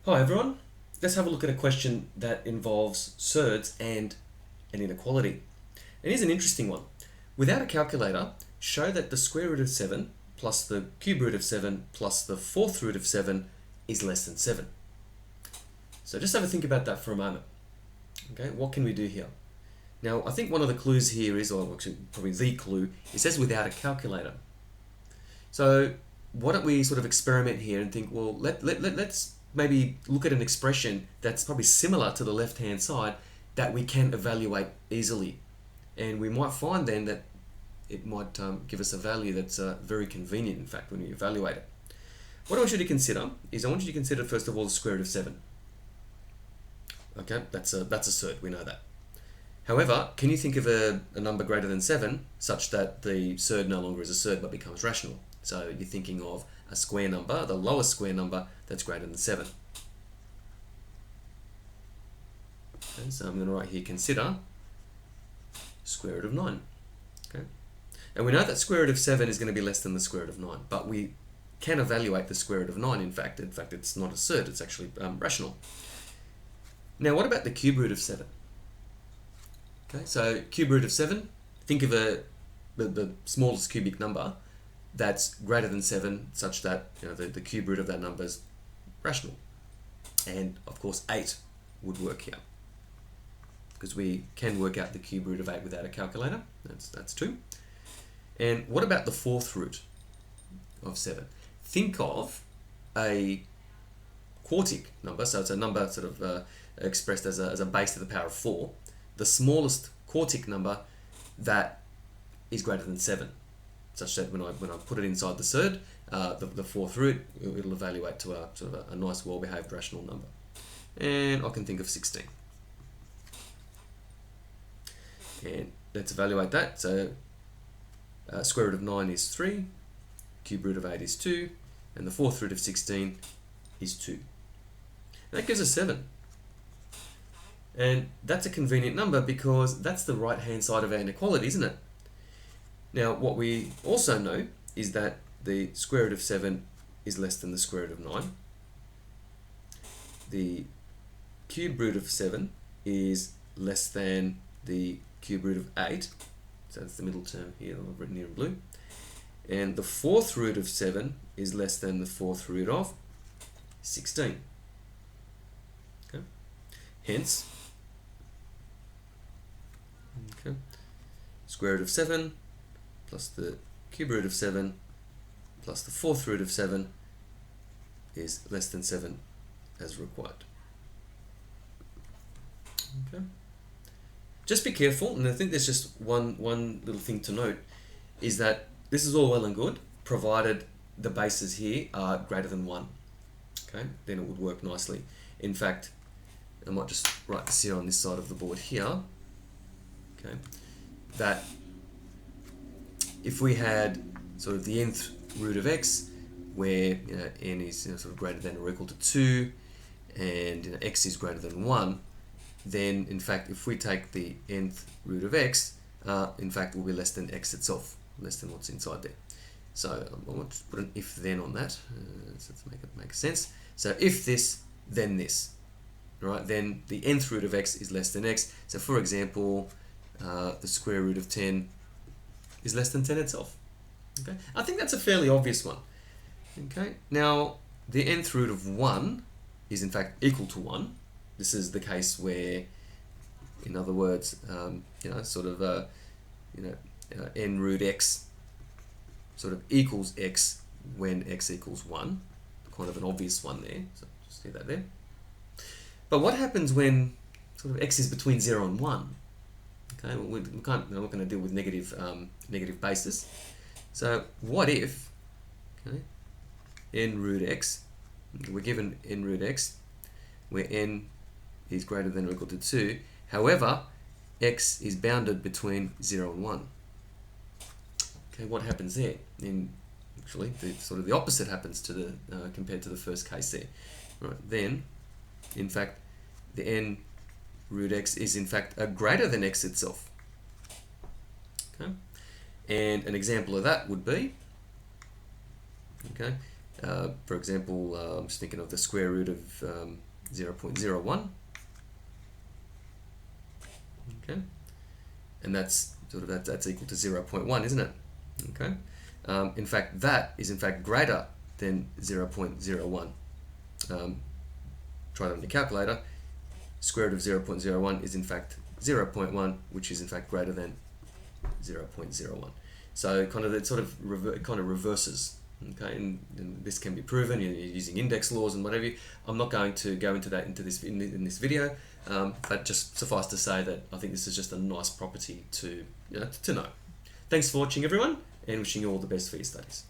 Hi everyone, let's have a look at a question that involves surds and an inequality. And here's an interesting one. Without a calculator, show that the square root of 7 plus the cube root of 7 plus the fourth root of 7 is less than 7. So just have a think about that for a moment. Okay, what can we do here? Now, I think one of the clues here is, or actually probably the clue, it says without a calculator. So why don't we sort of experiment here and think, well, let's maybe look at an expression that's probably similar to the left-hand side that we can evaluate easily. And we might find then that it might give us a value that's very convenient, in fact, when we evaluate it. What I want you to consider is I want you to consider, first of all, the square root of 7. Okay, that's a surd, we know that. However, can you think of a number greater than 7 such that the surd no longer is a surd but becomes rational? So you're thinking of a square number, the lowest square number that's greater than 7. Okay, so I'm going to write here, consider square root of 9. Okay, and we know that square root of 7 is going to be less than the square root of 9, but we can evaluate the square root of 9. In fact, it's not a surd, it's actually rational. Now, what about the cube root of 7? Okay, so cube root of 7, think of the smallest cubic number that's greater than 7 such that the cube root of that number is rational. And of course 8 would work here because we can work out the cube root of 8 without a calculator. That's 2. And what about the fourth root of 7? Think of a quartic number, so it's a number sort of expressed as a base to the power of 4. The smallest quartic number that is greater than 7. Such that when I put it inside the surd, the fourth root, it'll evaluate to a sort of a nice, well-behaved rational number. And I can think of 16. And let's evaluate that. So square root of 9 is 3, cube root of 8 is 2, and the fourth root of 16 is 2. And that gives us 7. And that's a convenient number because that's the right-hand side of our inequality, isn't it? Now, what we also know is that the square root of 7 is less than the square root of 9. The cube root of 7 is less than the cube root of 8. So that's the middle term here that I've written here in blue. And the fourth root of 7 is less than the fourth root of 16. Okay. Hence, square root of 7 plus the cube root of 7 plus the fourth root of 7 is less than 7 as required. Okay. Just be careful, and I think there's just one little thing to note, is that this is all well and good, provided the bases here are greater than 1. Okay, then it would work nicely. In fact, I might just write this here on this side of the board here. Okay, that if we had sort of the nth root of x, where n is sort of greater than or equal to 2, and x is greater than 1, then in fact if we take the nth root of x, in fact it will be less than x itself, less than what's inside there. So I want to put an if then on that, so to make it make sense. So if this, then this, right? Then the nth root of x is less than x. So for example, the square root of 10 is less than 10 itself. Okay, I think that's a fairly obvious one. Okay, now the nth root of 1 is in fact equal to 1. This is the case where, in other words, n root x sort of equals x when x equals 1. Kind of an obvious one there, so just see that there. But what happens when sort of x is between 0 and 1? Okay, well, we're not going to deal with negative bases. So what if, okay, n root x, we're given n root x, where n is greater than or equal to 2. However, x is bounded between 0 and 1. Okay, what happens there? Actually, sort of the opposite happens to the compared to the first case there. Right, then, in fact, the n root x is in fact greater than x itself. Okay, and an example of that would be, okay, For example, I'm just thinking of the square root of 0.01. Okay, and that's that's equal to 0.1, isn't it? Okay. In fact, that is in fact greater than 0.01. Try that on your calculator. Square root of 0.01 is in fact 0.1, which is in fact greater than 0.01. So it kind of reverses. Okay, and this can be proven using index laws and whatever. I'm not going to go into that in this video, but just suffice to say that I think this is just a nice property to know. Thanks for watching, everyone, and wishing you all the best for your studies.